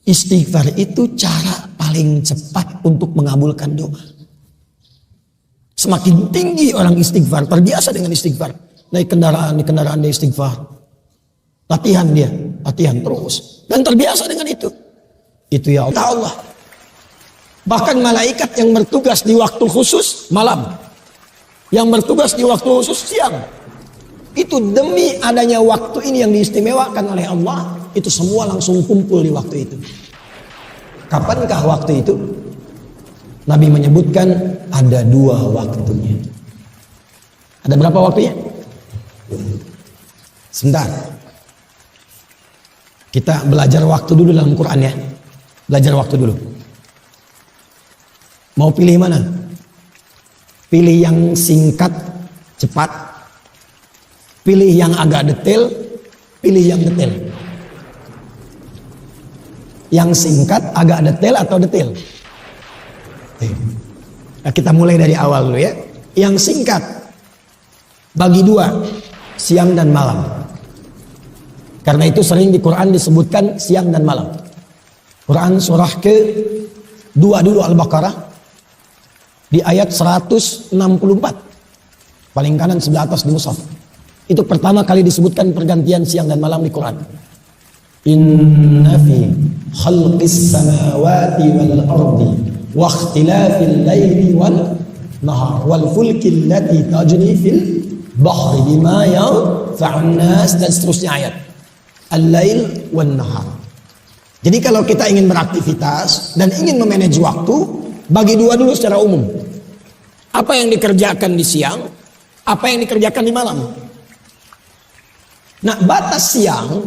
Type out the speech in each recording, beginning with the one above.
Istighfar itu cara paling cepat untuk mengabulkan doa. Semakin tinggi orang istighfar, terbiasa dengan istighfar. Naik kendaraan, di kendaraan dia istighfar. Latihan terus. Dan terbiasa dengan itu. Itu ya Allah. Bahkan malaikat yang bertugas di waktu khusus malam. Yang bertugas di waktu khusus siang. Itu demi adanya waktu ini yang diistimewakan oleh Allah. Itu semua langsung kumpul di waktu itu. Kapankah waktu itu? Nabi menyebutkan ada 2 waktunya. Ada berapa waktunya? Sebentar. Kita belajar waktu dulu dalam Quran ya. Belajar waktu dulu. Mau pilih mana? Pilih yang singkat, cepat. Pilih yang agak detail. Pilih yang detail. Yang singkat, agak detail atau detail? Nah, kita mulai dari awal dulu ya. Yang singkat bagi 2, siang dan malam. Karena itu sering di Quran disebutkan siang dan malam. Quran surah ke-2 dulu Al-Baqarah di ayat 164. Paling kanan sebelah atas di mushaf. Itu pertama kali disebutkan pergantian siang dan malam di Quran. Inna fi khalqis samawati wal ardi wa ikhtilafil laili wal nahar wal fulki allati tajri fil bahri bima yanfa'un nas, dan seterusnya ayat. Al-lail wan nahar. Jadi kalau kita ingin beraktivitas dan ingin memanage waktu, bagi 2 dulu secara umum. Apa yang dikerjakan di siang, apa yang dikerjakan di malam. Nah, batas siang,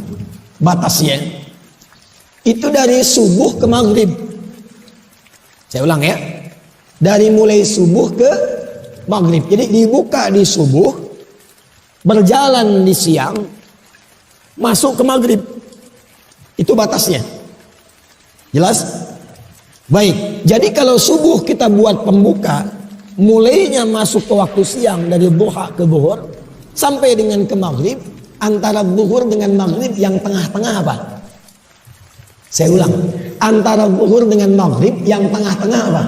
batasnya itu dari subuh ke maghrib. Saya ulang ya, dari mulai subuh ke maghrib. Jadi dibuka di subuh, berjalan di siang, masuk ke maghrib. Itu batasnya. Jelas? Baik, jadi kalau subuh kita buat pembuka, mulainya masuk ke waktu siang dari duha ke zuhur sampai dengan ke maghrib. Antara zuhur dengan maghrib yang tengah-tengah apa? Saya ulang, antara zuhur dengan maghrib yang tengah-tengah apa?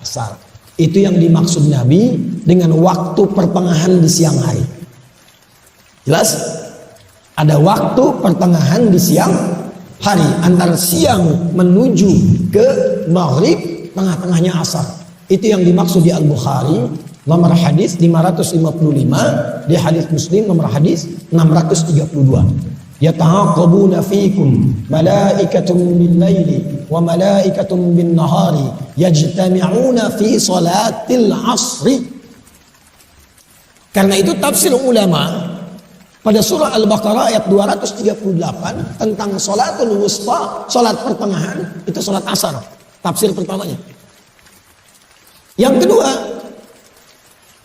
Asar. Itu yang dimaksud Nabi dengan waktu pertengahan di siang hari. Jelas? Ada waktu pertengahan di siang hari, antara siang menuju ke maghrib, tengah-tengahnya asar. Itu yang dimaksud di Al-Bukhari nomor hadis 555, di hadis Muslim nomor hadis 632. Yata'aqabuna fikum malaikatun bil laili wa malaikatun bin nahari yajtami'una fi salatil asri. Karena itu tafsir ulama pada surah Al-Baqarah ayat 238 tentang salatul wusta, salat pertengahan, itu salat asar. Tafsir pertamanya. Yang kedua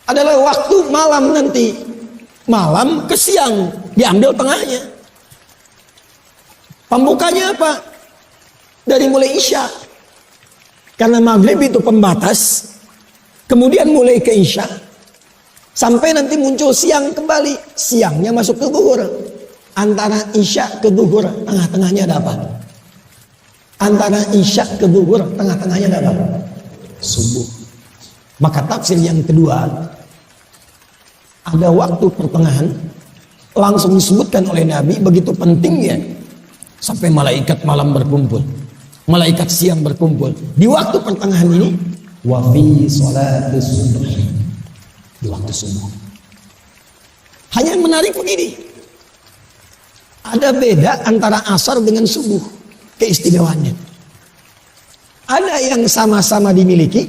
adalah waktu malam nanti. Malam ke siang, diambil tengahnya. Pembukanya apa? Dari mulai Isya. Karena maghrib itu pembatas. Kemudian mulai ke Isya. Sampai nanti muncul siang kembali. Siangnya masuk ke zuhur. Antara Isya ke zuhur, tengah-tengahnya ada apa? Antara Isya ke zuhur, tengah-tengahnya ada apa? Subuh. Maka tafsir yang kedua, ada waktu pertengahan, langsung disebutkan oleh Nabi, begitu pentingnya sampai malaikat malam berkumpul, malaikat siang berkumpul di waktu pertengahan ini. Wa fi sholatis subuh, di waktu subuh. Hanya yang menarik begini, ada beda antara asar dengan subuh, keistimewaannya. Ada yang sama-sama dimiliki,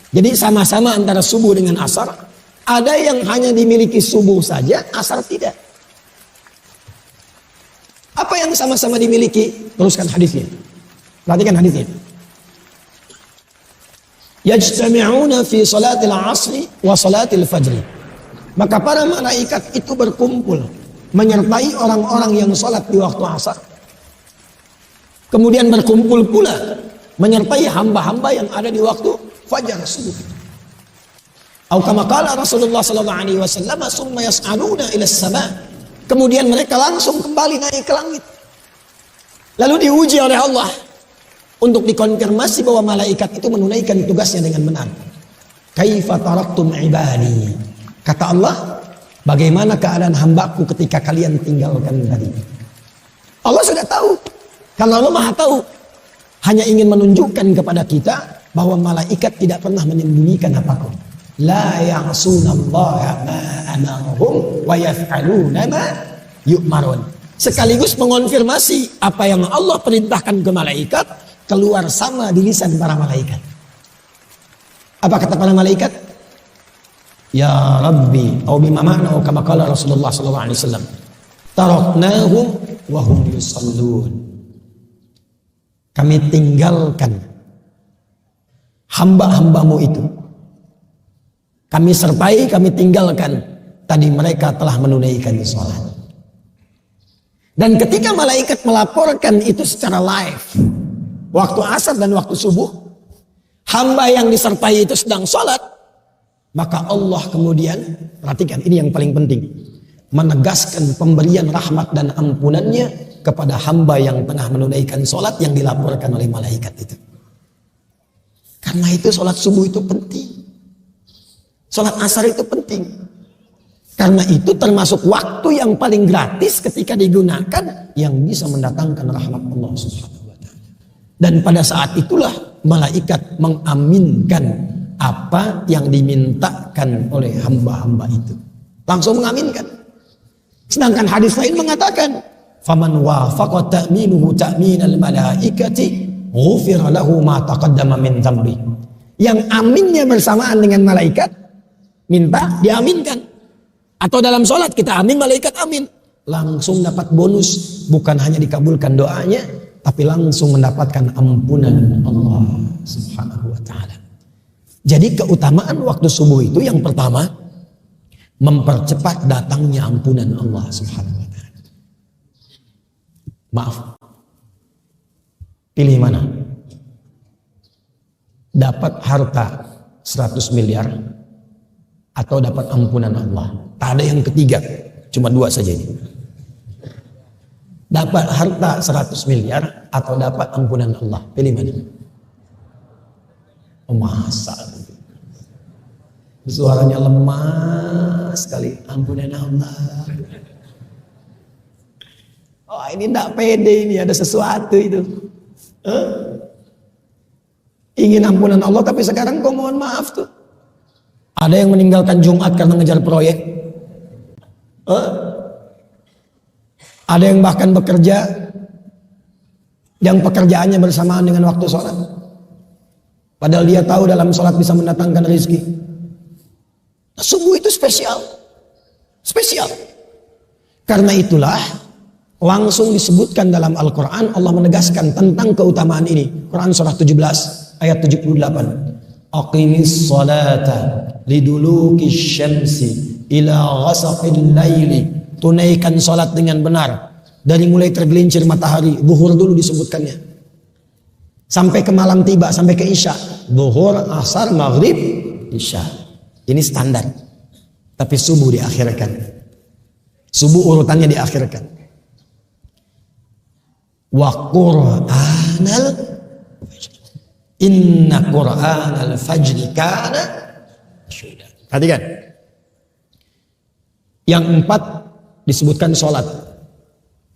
jadi sama-sama antara subuh dengan asar. Ada yang hanya dimiliki subuh saja, asar tidak. Apa yang sama-sama dimiliki? Teruskan hadisnya. Perhatikan hadisnya. Yajtami'una fi salatil asri wa salatil fajri. Maka para malaikat itu berkumpul menyertai orang-orang yang salat di waktu asar. Kemudian berkumpul pula menyertai hamba-hamba yang ada di waktu fajar subuh. Atau kama qala Rasulullah sallallahu alaihi wasallam, summa yas'aluna ila as-sama'. Kemudian mereka langsung kembali naik ke langit. Lalu diuji oleh Allah. untuk dikonfirmasi bahwa malaikat itu menunaikan tugasnya dengan benar. Kaifa taraktum ibadi? Kata Allah, bagaimana keadaan hambaku ketika kalian tinggalkan tadi? Allah sudah tahu. Karena Allah Maha tahu. Hanya ingin menunjukkan kepada kita bahwa malaikat tidak pernah menyembunyikan apapun. La ya'sunallaha ma amarahum wa yaf'aluna ma yu'marun. Sekaligus mengonfirmasi apa yang Allah perintahkan ke malaikat keluar sama di lisan para malaikat. Apa kata para malaikat? Ya Rabbi, atau bima ma'na kama qala Rasulullah sallallahu alaihi wasallam. Taraknahum wa hum yusallun. Kami tinggalkan hamba-hambamu itu. Kami serpai, kami tinggalkan. Tadi mereka telah menunaikan sholat. Dan ketika malaikat melaporkan itu secara live, waktu asar dan waktu subuh, hamba yang disertai itu sedang sholat, maka Allah kemudian, perhatikan ini yang paling penting, menegaskan pemberian rahmat dan ampunannya kepada hamba yang tengah menunaikan sholat yang dilaporkan oleh malaikat itu. Karena itu sholat subuh itu penting. Sholat asar itu penting. Karena itu termasuk waktu yang paling gratis ketika digunakan yang bisa mendatangkan rahmat Allah Subhanahu wa ta'ala. Dan pada saat itulah malaikat mengaminkan apa yang dimintakan oleh hamba-hamba itu. Langsung mengaminkan. Sedangkan hadis lain mengatakan, "Faman wafaqa ta'minuhu ta'minal malaikati, ghufira lahu ma taqaddama min dzambi." Yang aminnya bersamaan dengan malaikat, minta diaminkan. Atau dalam sholat kita amin, malaikat amin. Langsung dapat bonus. Bukan hanya dikabulkan doanya, tapi langsung mendapatkan ampunan Allah Subhanahu wa ta'ala. Jadi keutamaan waktu subuh itu yang pertama, mempercepat datangnya ampunan Allah Subhanahu wa ta'ala. Maaf. Pilih mana? Dapat harta 100 miliar atau dapat ampunan Allah. Tak ada yang ketiga, cuma dua saja ini. Dapat harta 100 miliar atau dapat ampunan Allah. Pilih mana? Oh, masa suaranya lemah sekali. Ampunan Allah. Oh, ini tidak pede, ini ada sesuatu itu. Ingin ampunan Allah tapi sekarang kau mohon maaf tuh. Ada yang meninggalkan Jumat karena ngejar proyek. Ada yang bahkan bekerja yang pekerjaannya bersamaan dengan waktu sholat. Padahal dia tahu dalam sholat bisa mendatangkan rezeki. Subuh itu spesial. Spesial. Karena itulah langsung disebutkan dalam Al-Quran, Allah menegaskan tentang keutamaan ini. Quran surah 17 ayat 78. Aqimis salata liduluki syamsi ila ghasaqil laili. Tunaikan salat dengan benar dari mulai tergelincir matahari. Zuhur dulu disebutkannya sampai ke malam tiba, sampai ke isya. Zuhur, asar, maghrib, isya. Ini standar. Tapi subuh diakhirkan. Subuh urutannya diakhirkan. Wa qur'anal inna qur'anal fajri kana mashhuda. Perhatikan. Yang 4 disebutkan sholat.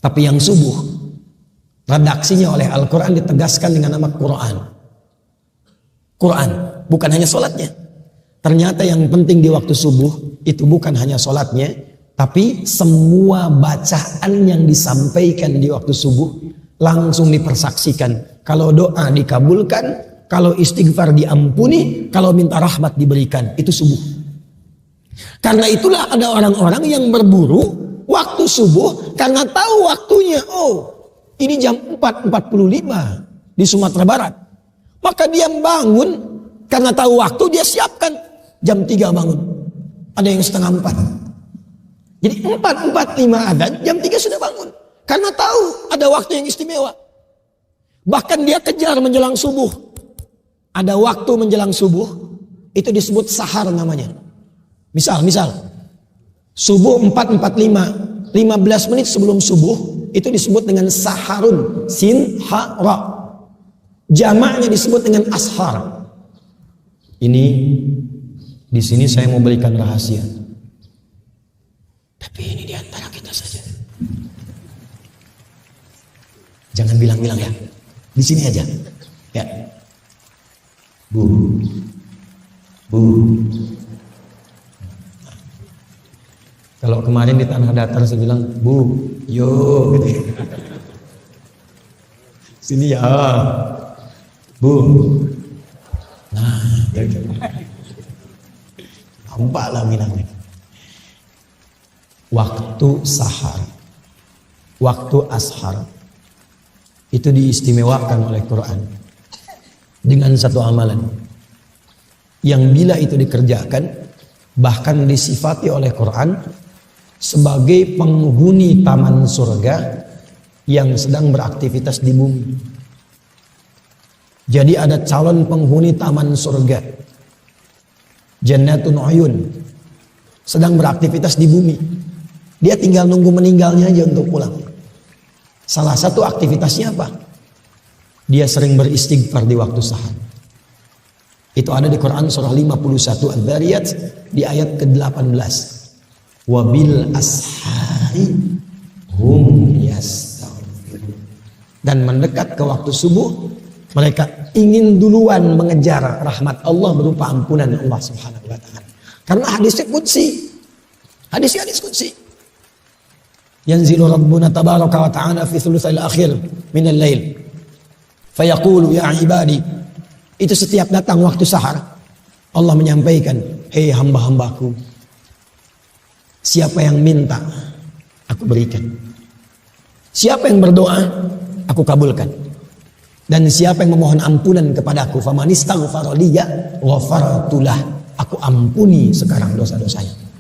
Tapi yang subuh, redaksinya oleh Al-Quran ditegaskan dengan nama Quran. Quran, bukan hanya sholatnya. Ternyata yang penting di waktu subuh, itu bukan hanya sholatnya, tapi semua bacaan yang disampaikan di waktu subuh, langsung dipersaksikan. Kalau doa dikabulkan, kalau istighfar diampuni, kalau minta rahmat diberikan. Itu subuh. Karena itulah ada orang-orang yang berburu waktu subuh karena tahu waktunya. Oh, ini jam 4.45 di Sumatera Barat. Maka dia bangun karena tahu waktu, dia siapkan jam 3 bangun. Ada yang setengah 4. Jadi 4.45 adzan, jam 3 sudah bangun. Karena tahu ada waktu yang istimewa. Bahkan dia kejar menjelang subuh. Ada waktu menjelang subuh, itu disebut sahar namanya. Misal subuh 4.45, 15 menit sebelum subuh itu disebut dengan saharun, sin ha ra. Jamaknya disebut dengan ashar. Ini di sini saya mau berikan rahasia. Tapi ini di antara kita saja. Jangan bilang-bilang ya. Di sini aja. Ya. Bu. Kalau kemarin di Tanah Datar saya bilang, Bu, yo, gitu. Sini ya, Bu. Nah, gitu. Nampaklah bilangnya. Waktu sahar, waktu ashar, itu diistimewakan oleh Quran dengan satu amalan yang bila itu dikerjakan bahkan disifati oleh Quran sebagai penghuni taman surga yang sedang beraktivitas di bumi. Jadi ada calon penghuni taman surga, Jannatun Uyun, sedang beraktivitas di bumi. Dia tinggal nunggu meninggalnya aja untuk pulang. Salah satu aktivitasnya apa? Dia sering beristighfar di waktu sahar. Itu ada di Quran surah 51 Al-Dhariyat di ayat ke-18. Wabil ashari hum yastaghfirun. Dan mendekat ke waktu subuh, mereka ingin duluan mengejar rahmat Allah berupa ampunan Allah Subhanahu wa taala. Karena hadisnya qudsi. Hadis qudsi. Yanzilu Rabbuna tabaraka wa ta'ala fi thuluthil akhir minal lail. Fayaqulu ya ibadi. Itu setiap datang waktu sahar, Allah menyampaikan, hei hamba-hambaku, siapa yang minta, aku berikan. Siapa yang berdoa, aku kabulkan. Dan siapa yang memohon ampunan kepadaku, famanistaghfara liya ghafartu lah, aku ampuni sekarang dosa-dosanya.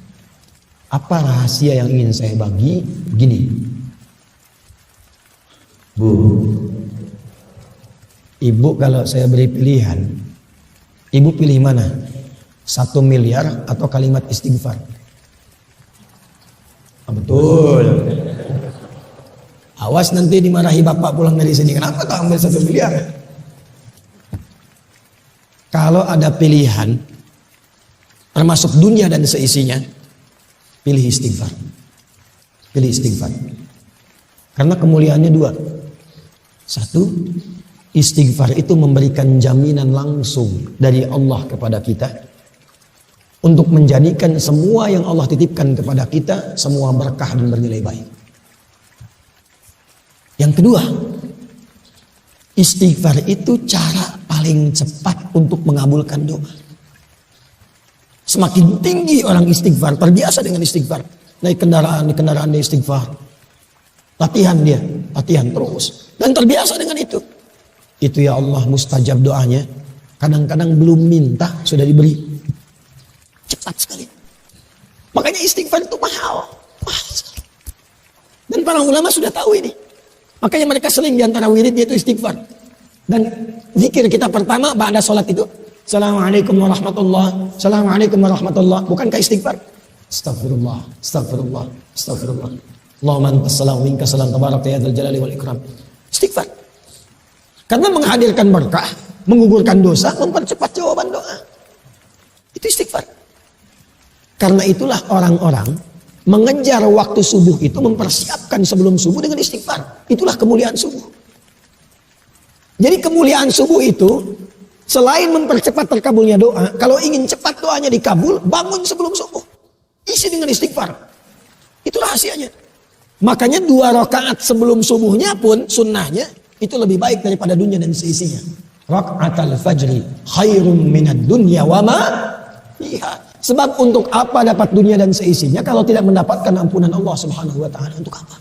Apa rahasia yang ingin saya bagi? Gini, Bu, Ibu kalau saya beri pilihan, Ibu pilih mana? 1 miliar atau kalimat istighfar? Betul. Awas nanti dimarahi bapak pulang dari sini. Kenapa kau ambil 1 miliar? Kalau ada pilihan, termasuk dunia dan seisinya, pilih istighfar. Pilih istighfar. Karena kemuliaannya 2. 1, istighfar itu memberikan jaminan langsung dari Allah kepada kita untuk menjadikan semua yang Allah titipkan kepada kita semua berkah dan bernilai baik. Yang kedua, istighfar itu cara paling cepat untuk mengabulkan doa. Semakin tinggi orang istighfar, terbiasa dengan istighfar, naik kendaraan, di kendaraan dia istighfar, latihan terus, dan terbiasa dengan itu. Itu ya Allah mustajab doanya. Kadang-kadang belum minta sudah diberi. Cepat sekali. Makanya istighfar itu mahal. Mahal sekali. Dan para ulama sudah tahu ini. Makanya mereka sering diantara wiridnya itu istighfar. Dan zikir kita pertama ba'da sholat itu, Assalamualaikum warahmatullah. Assalamualaikum warahmatullah. Bukankah istighfar? Astagfirullah. Astagfirullah. Astagfirullah. Allahumma antas salam minka salam tabarak ya dzal jalali wal ikram. Istighfar. Karena menghadirkan berkah, menggugurkan dosa, mempercepat jawaban doa. Itu istighfar. Karena itulah orang-orang mengejar waktu subuh itu mempersiapkan sebelum subuh dengan istighfar. Itulah kemuliaan subuh. Jadi kemuliaan subuh itu selain mempercepat terkabulnya doa, kalau ingin cepat doanya dikabul, bangun sebelum subuh. Isi dengan istighfar. Itu rahasianya. Makanya 2 rakaat sebelum subuhnya pun sunnahnya itu lebih baik daripada dunia dan seisinya. Raka'atul fajri khairum minad dunya wa ma fiha. Sebab untuk apa dapat dunia dan seisinya kalau tidak mendapatkan ampunan Allah Subhanahu wa taala? Untuk apa?